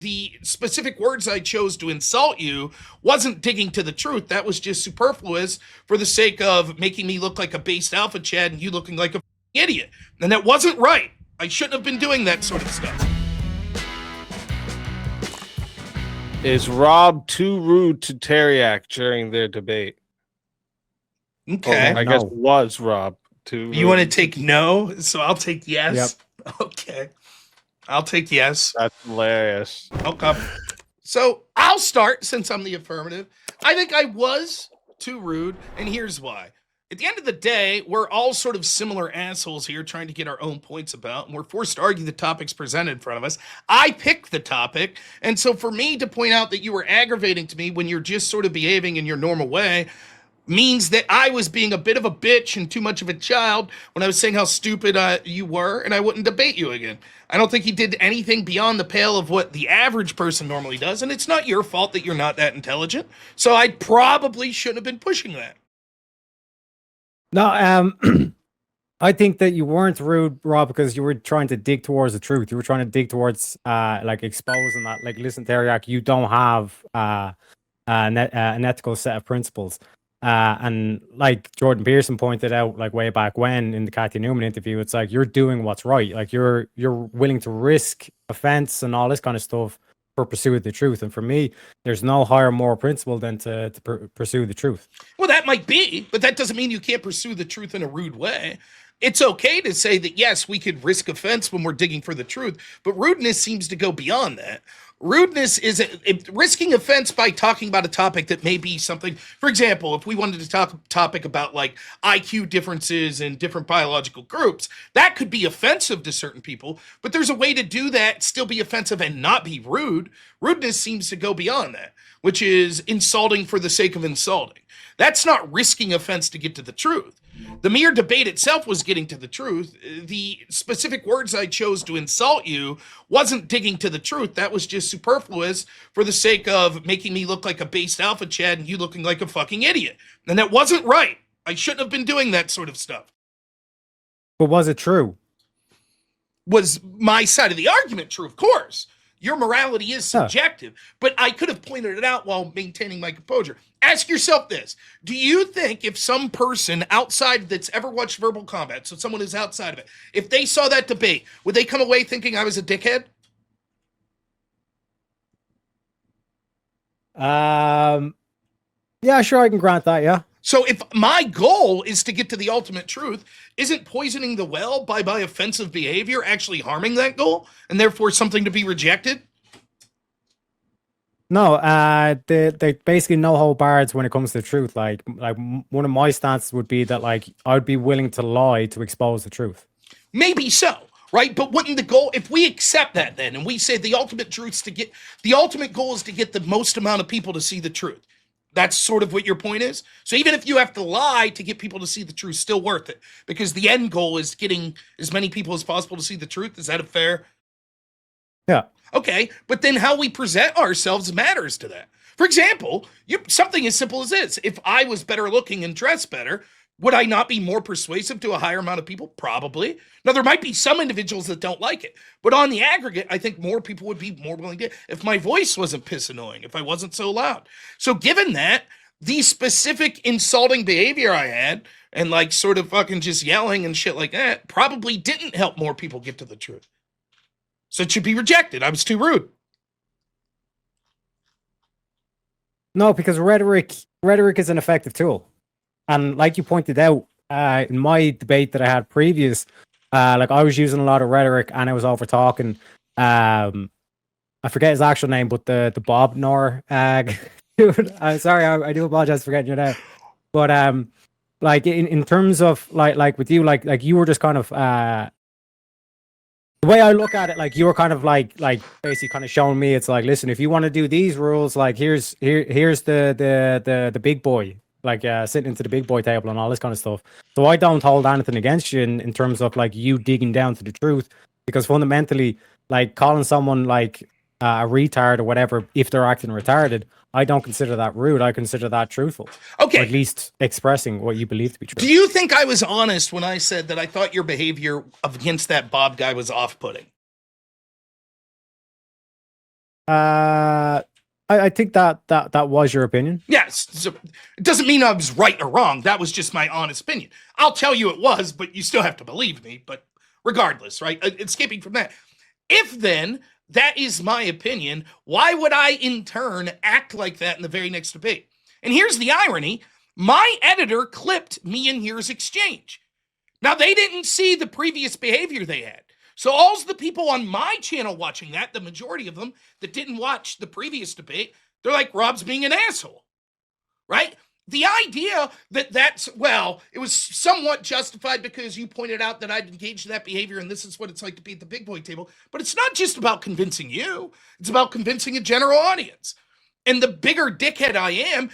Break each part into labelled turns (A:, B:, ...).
A: The specific words I chose to insult you wasn't digging to the truth. That was just superfluous for the sake of making me look like a based alpha Chad and you looking like a idiot. And that wasn't right. I shouldn't have been doing that sort of stuff.
B: Is Rob too rude to Teriak during their debate?
A: Okay.
B: I guess it was Rob too rude.
A: You want to take no? So I'll take yes. Yep. Okay. I'll take yes.
B: That's hilarious.
A: Okay. So I'll start since I'm the affirmative. I think I was too rude, and here's why. At the end of the day, we're all sort of similar assholes here trying to get our own points about, and we're forced to argue the topics presented in front of us. I picked the topic, and so for me to point out that you were aggravating to me when you're just sort of behaving in your normal way means that I was being a bit of a bitch and too much of a child when I was saying how stupid you were, and I wouldn't debate you again. I don't think he did anything beyond the pale of what the average person normally does, and it's not your fault that you're not that intelligent, so I probably shouldn't have been pushing that.
C: No, I think that you weren't rude, Rob, because you were trying to dig towards the truth. You were trying to dig towards, like, exposing that, like, listen, Teriak, you don't have an ethical set of principles. And like Jordan Peterson pointed out, like way back when in the Kathy Newman interview, it's like you're doing what's right. Like you're willing to risk offense and all this kind of stuff for pursuit of the truth. And for me, there's no higher moral principle than to pursue the truth.
A: Well, that might be, but that doesn't mean you can't pursue the truth in a rude way. It's okay to say that, yes, we could risk offense when we're digging for the truth, but rudeness seems to go beyond that. Rudeness is risking offense by talking about a topic that may be something. For example, if we wanted to talk a topic about like IQ differences in different biological groups, that could be offensive to certain people, but there's a way to do that, still be offensive and not be rude. Rudeness seems to go beyond that, which is insulting for the sake of insulting. That's not risking offense to get to the truth. The mere debate itself was getting to the truth. The specific words I chose to insult you wasn't digging to the truth. That was just superfluous for the sake of making me look like a based alpha Chad and you looking like a fucking idiot. And that wasn't right. I shouldn't have been doing that sort of stuff.
C: But was it true?
A: Was my side of the argument true? Of course. Your morality is subjective, but I could have pointed it out while maintaining my composure. Ask yourself this. Do you think if some person outside that's ever watched Verbal Combat, so someone who's outside of it, if they saw that debate, would they come away thinking I was a dickhead?
C: Yeah, sure, I can grant that, yeah.
A: So if my goal is to get to the ultimate truth, isn't poisoning the well by my offensive behavior actually harming that goal and therefore something to be rejected?
C: No, they basically no hold barred when it comes to the truth. Like one of my stances would be that like I'd be willing to lie to expose the truth.
A: Maybe so, right? But wouldn't the goal, if we accept that then and we say the ultimate truth's to get, the ultimate goal is to get the most amount of people to see the truth. That's sort of what your point is. So even if you have to lie to get people to see the truth, still worth it because the end goal is getting as many people as possible to see the truth. Is that a fair?
C: Yeah.
A: Okay, but then how we present ourselves matters to that. For example, something as simple as this. If I was better looking and dressed better, would I not be more persuasive to a higher amount of people? Probably. Now, there might be some individuals that don't like it, but on the aggregate, I think more people would be more willing to, if my voice wasn't piss annoying, if I wasn't so loud. So given that, the specific insulting behavior I had, and like sort of fucking just yelling and shit like that, probably didn't help more people get to the truth. So it should be rejected. I was too rude.
C: No, because rhetoric is an effective tool. And like you pointed out, in my debate that I had previous, like I was using a lot of rhetoric and I was over talking. I forget his actual name, but the Bob Nor dude. I'm sorry, I do apologize for forgetting your name. But like in terms of like with you, like you were just kind of the way I look at it, like you were kind of like basically kind of showing me, it's like, listen, if you want to do these rules, like here's the big boy. Like sitting into the big boy table and all this kind of stuff. So I don't hold anything against you in terms of like you digging down to the truth, because fundamentally, like calling someone like a retard or whatever, if they're acting retarded, I don't consider that rude. I consider that truthful.
A: Okay.
C: Or at least expressing what you believe to be true.
A: Do you think I was honest when I said that I thought your behavior against that Bob guy was off-putting?
C: I think that was your opinion.
A: Yes. So it doesn't mean I was right or wrong. That was just my honest opinion. I'll tell you it was, but you still have to believe me. But regardless, right? Escaping from that. If then that is my opinion, why would I in turn act like that in the very next debate? And here's the irony. My editor clipped me and yours exchange. Now, they didn't see the previous behavior they had. So all the people on my channel watching that, the majority of them that didn't watch the previous debate, they're like, Rob's being an asshole, right? The idea that it was somewhat justified because you pointed out that I'd engaged in that behavior and this is what it's like to be at the big boy table. But it's not just about convincing you. It's about convincing a general audience. And the bigger dickhead I am,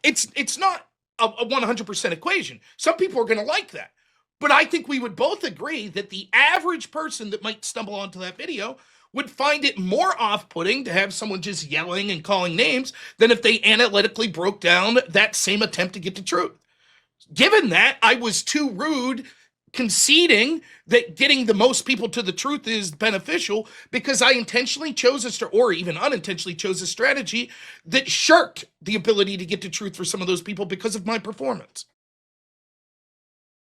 A: it's not a 100% equation. Some people are going to like that. But I think we would both agree that the average person that might stumble onto that video would find it more off-putting to have someone just yelling and calling names than if they analytically broke down that same attempt to get to truth. Given that, I was too rude conceding that getting the most people to the truth is beneficial because I intentionally chose or even unintentionally chose a strategy that shirked the ability to get to truth for some of those people because of my performance.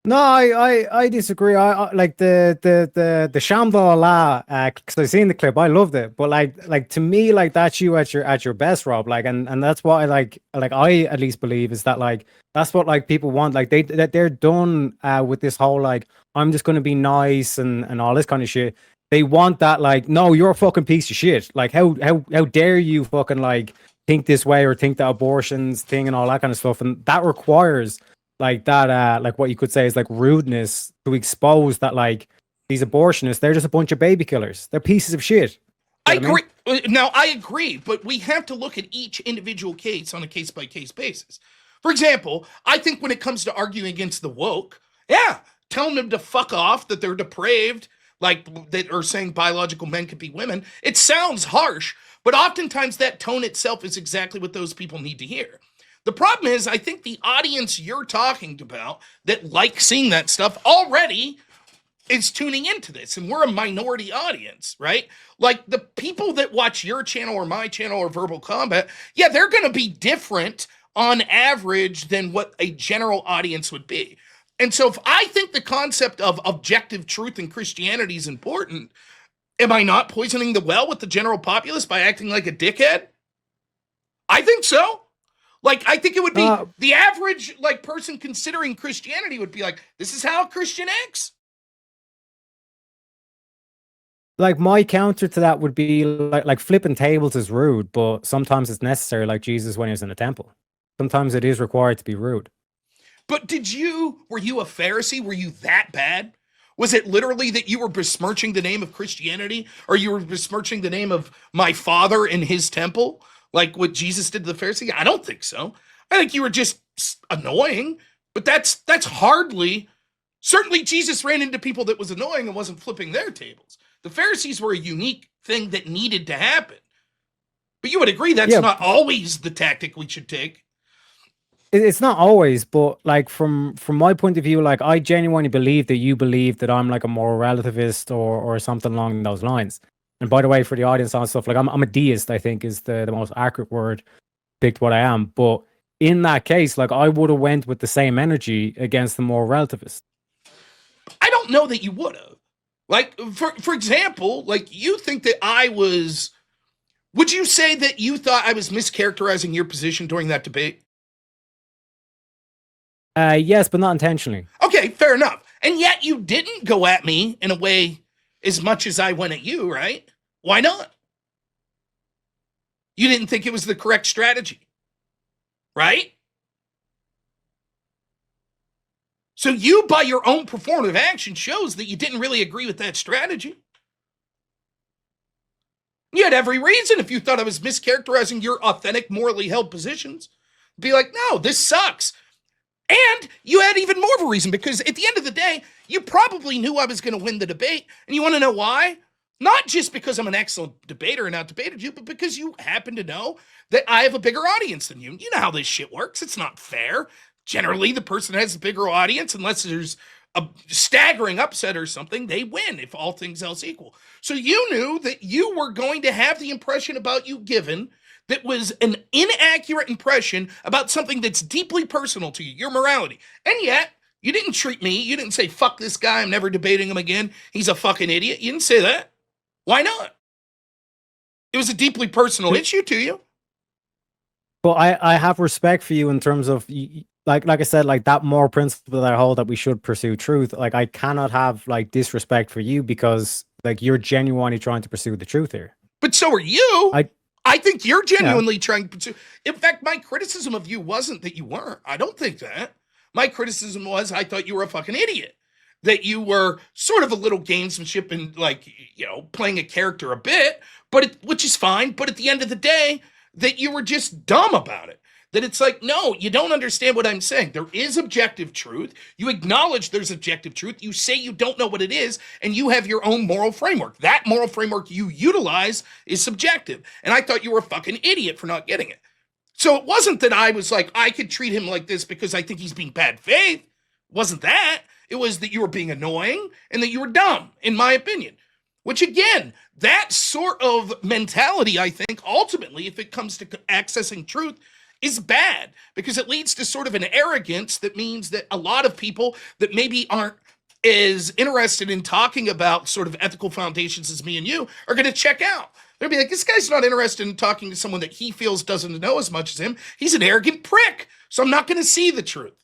C: No, I disagree. I like the Shambhala because I've seen the clip. I loved it, but like to me, like that's you at your best, Rob. Like, and that's what I like I at least believe is that like that's what like people want. Like they're done with this whole like I'm just gonna be nice and all this kind of shit. They want that like no, you're a fucking piece of shit. Like how dare you fucking like think this way or think that abortions thing and all that kind of stuff, and that requires like that like what you could say is like rudeness to expose that like these abortionists, they're just a bunch of baby killers. They're pieces of shit.
A: I agree. Now I agree, but we have to look at each individual case on a case-by-case basis. For example, I think when it comes to arguing against the woke, telling them to fuck off, that they're depraved, like that are saying biological men could be women, it sounds harsh, but oftentimes that tone itself is exactly what those people need to hear. The problem is, I think the audience you're talking about that like seeing that stuff already is tuning into this, and we're a minority audience, right? Like the people that watch your channel or my channel or Verbal Combat, they're going to be different on average than what a general audience would be. And so if I think the concept of objective truth in Christianity is important, am I not poisoning the well with the general populace by acting like a dickhead? I think so. Like, I think it would be the average like person considering Christianity would be like, this is how a Christian acts.
C: Like my counter to that would be like flipping tables is rude, but sometimes it's necessary, like Jesus when he was in the temple. Sometimes it is required to be rude.
A: But were you a Pharisee? Were you that bad? Was it literally that you were besmirching the name of Christianity, or you were besmirching the name of my father in his temple? Like what Jesus did to the Pharisee? I don't think so. I think you were just annoying, but that's hardly, certainly Jesus ran into people that was annoying and wasn't flipping their tables. The Pharisees were a unique thing that needed to happen. But you would agree that's not always the tactic we should take.
C: It's not always, but like from my point of view, like I genuinely believe that you believe that I'm like a moral relativist or something along those lines. And by the way, for the audience and stuff, like I'm a deist, I think is the most accurate word picked what I am. But in that case, like I would have went with the same energy against the moral relativist.
A: I don't know that you would have. Like, for example, like you think that would you say that you thought I was mischaracterizing your position during that debate?
C: Yes, but not intentionally.
A: Okay, fair enough. And yet you didn't go at me in a way as much as I went at you, right? Why not? You didn't think it was the correct strategy, right? So you, by your own performative action, shows that you didn't really agree with that strategy. You had every reason, if you thought I was mischaracterizing your authentic, morally held positions, be like, no, this sucks. And you had even more of a reason, because at the end of the day, you probably knew I was going to win the debate. And you want to know why? Not just because I'm an excellent debater and outdebated you, but because you happen to know that I have a bigger audience than you. You know how this shit works. It's not fair. Generally, the person has a bigger audience, unless there's a staggering upset or something, they win if all things else equal. So you knew that you were going to have the impression about you given that was an inaccurate impression about something that's deeply personal to you, your morality. And yet, you didn't treat me, you didn't say, fuck this guy, I'm never debating him again, he's a fucking idiot. You didn't say that. Why not? It was a deeply personal issue to you.
C: But I have respect for you in terms of, like I said, like that moral principle that I hold that we should pursue truth. Like I cannot have like disrespect for you because like you're genuinely trying to pursue the truth here.
A: But so are you. I think you're genuinely trying to pursue. In fact, my criticism of you wasn't that you weren't. I don't think that. My criticism was I thought you were a fucking idiot. That you were sort of a little gamesmanship and like, you know, playing a character a bit, which is fine. But at the end of the day, that you were just dumb about it. That it's like, no, you don't understand what I'm saying. There is objective truth. You acknowledge there's objective truth. You say you don't know what it is, and you have your own moral framework. That moral framework you utilize is subjective. And I thought you were a fucking idiot for not getting it. So it wasn't that I was like, I could treat him like this because I think he's being bad faith. It wasn't that. It was that you were being annoying and that you were dumb, in my opinion. Which again, that sort of mentality, I think, ultimately, if it comes to accessing truth, is bad because it leads to sort of an arrogance that means that a lot of people that maybe aren't as interested in talking about sort of ethical foundations as me and you are going to check out. They'll be like, this guy's not interested in talking to someone that he feels doesn't know as much as him. He's an arrogant prick. So I'm not going to see the truth.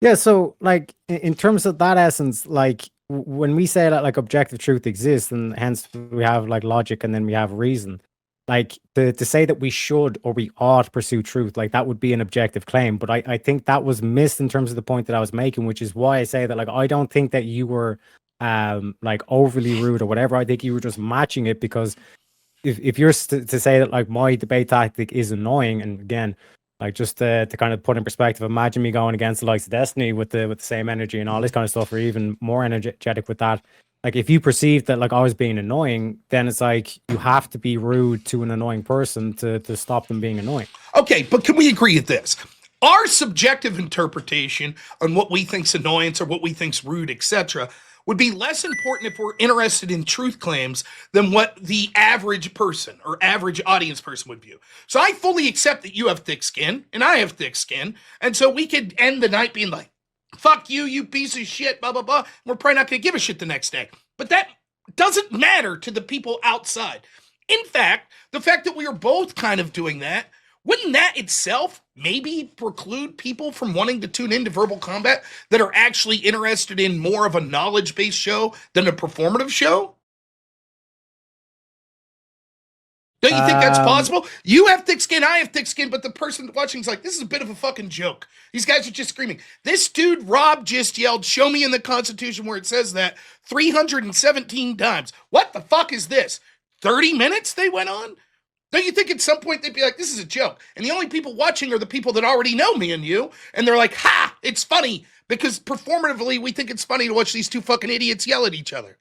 C: Yeah. So like in terms of that essence, like when we say that like objective truth exists and hence we have like logic and then we have reason, like to say that we should or we ought pursue truth, like that would be an objective claim. But I think that was missed in terms of the point that I was making, which is why I say that like I don't think that you were like overly rude or whatever. I think you were just matching it because if you're to say that like my debate tactic is annoying, and again, like just to kind of put in perspective, imagine me going against the likes of Destiny with the same energy and all this kind of stuff, or even more energetic with that. Like if you perceive that like I was being annoying, then it's like you have to be rude to an annoying person to stop them being annoying.
A: Okay, but can we agree at this? Our subjective interpretation on what we think's annoyance or what we think's rude, etc., would be less important if we're interested in truth claims than what the average person or average audience person would view. So I fully accept that you have thick skin and I have thick skin, and so we could end the night being like, fuck you, you piece of shit, blah, blah, blah. We're probably not going to give a shit the next day. But that doesn't matter to the people outside. In fact, the fact that we are both kind of doing that, wouldn't that itself maybe preclude people from wanting to tune into Verbal Combat that are actually interested in more of a knowledge-based show than a performative show? Don't you think that's possible? You have thick skin, I have thick skin, but the person watching is like, this is a bit of a fucking joke. These guys are just screaming. This dude, Rob, just yelled, show me in the Constitution where it says that 317 times. What the fuck is this? 30 minutes they went on? Don't you think at some point they'd be like, this is a joke? And the only people watching are the people that already know me and you. And they're like, ha, it's funny. Because performatively, we think it's funny to watch these two fucking idiots yell at each other.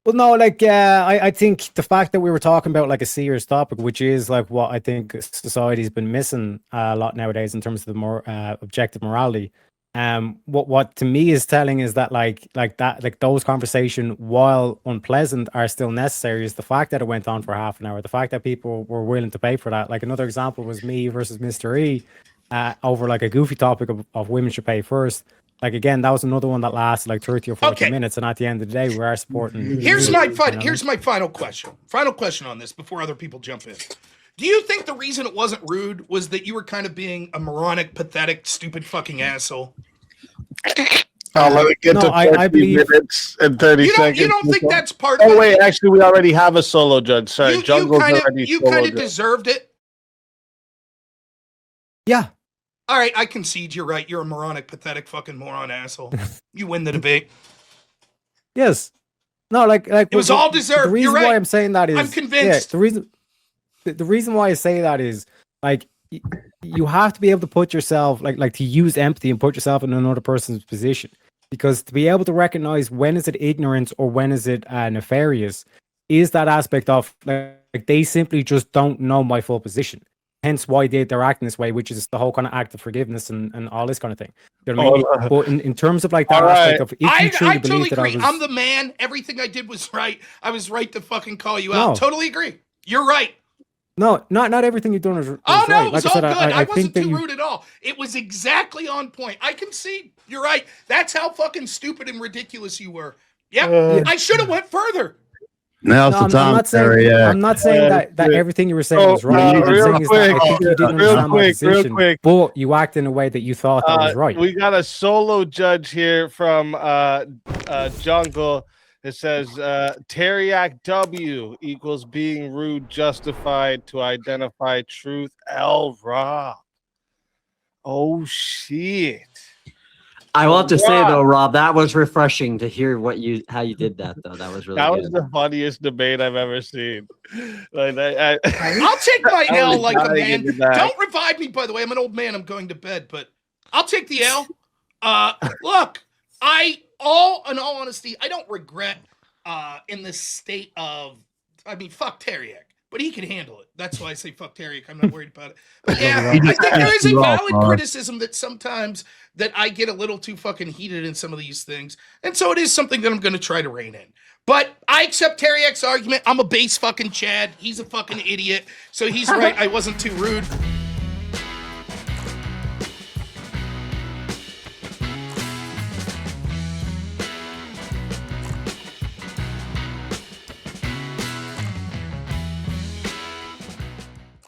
C: Well, no, like, I think the fact that we were talking about like a serious topic, which is like what I think society's been missing a lot nowadays in terms of the more objective morality. What to me is telling is that like those conversations, while unpleasant, are still necessary. Is the fact that it went on for half an hour, the fact that people were willing to pay for that. Like another example was me versus Mr. E over like a goofy topic of women should pay first. Like again, that was another one that lasted like 30 or 40 minutes, and at the end of the day, we are supporting.
A: Here's my final question. Final question on this before other people jump in. Do you think the reason it wasn't rude was that you were kind of being a moronic, pathetic, stupid fucking asshole?
B: I'll let it get to 40 minutes and 30 seconds.
A: You don't think that's part of it?
B: Oh, wait, actually, we already have a solo judge. Sorry, Jungle's already
A: You kind of deserved it.
C: Yeah.
A: All right, I concede you're right. You're a moronic, pathetic fucking moron asshole. You win the debate.
C: Yes. No, like
A: it was all deserved.
C: The reason
A: you're right.
C: why I'm saying that is
A: I'm convinced.
C: Yeah, the reason why I say that is like you have to be able to put yourself like to use empathy and put yourself in another person's position, because to be able to recognize when is it ignorance or when is it nefarious is that aspect of like they simply just don't know my full position. hence why they're acting this way, which is the whole kind of act of forgiveness and all this kind of thing. You know what I mean? But in terms of like that aspect of if you
A: I
C: truly
A: totally
C: believe that
A: agree.
C: I was,
A: I'm the man. Everything I did was right. I was right to fucking call you
C: No.
A: out. Totally agree. You're right.
C: no, not everything you've done is
A: Oh
C: right.
A: no, it was
C: Like I
A: all
C: said,
A: good. I
C: think
A: wasn't
C: that
A: too
C: you,
A: rude at all. It was exactly on point. I can see. You're right. That's how fucking stupid and ridiculous you were. Yep. I should have went further.
D: Now's
C: No,
D: the
C: I'm
D: time,
C: not saying.
D: Terry.
C: I'm not saying that everything you were saying was right.
D: real
C: What I'm saying is that I
B: quick,
C: think you didn't
B: real
C: understand my
B: quick, real
C: position,
B: quick.
C: but you acted in a way that you thought that was right.
B: We got a solo judge here from Jungle. It says Teriak W equals being rude justified to identify truth. L Rob. Oh shit.
E: I will have to say though, Rob, that was refreshing to hear how you did that though. That was really
B: That
E: good.
B: was the funniest debate I've ever seen. Like,
A: I'll take my
B: I
A: L
B: was
A: like a
B: dying
A: man.
B: into that.
A: Don't revive me, by the way. I'm an old man. I'm going to bed, but I'll take the L. Look, in all honesty, I don't regret in this state of, I mean, fuck Teriak, but he can handle it. That's why I say fuck Teriak. I'm not worried about it. But yeah, I think there is a valid criticism that sometimes that I get a little too fucking heated in some of these things. And so it is something that I'm going to try to rein in. But I accept Teriak's argument. I'm a base fucking Chad. He's a fucking idiot. So he's right. I wasn't too rude.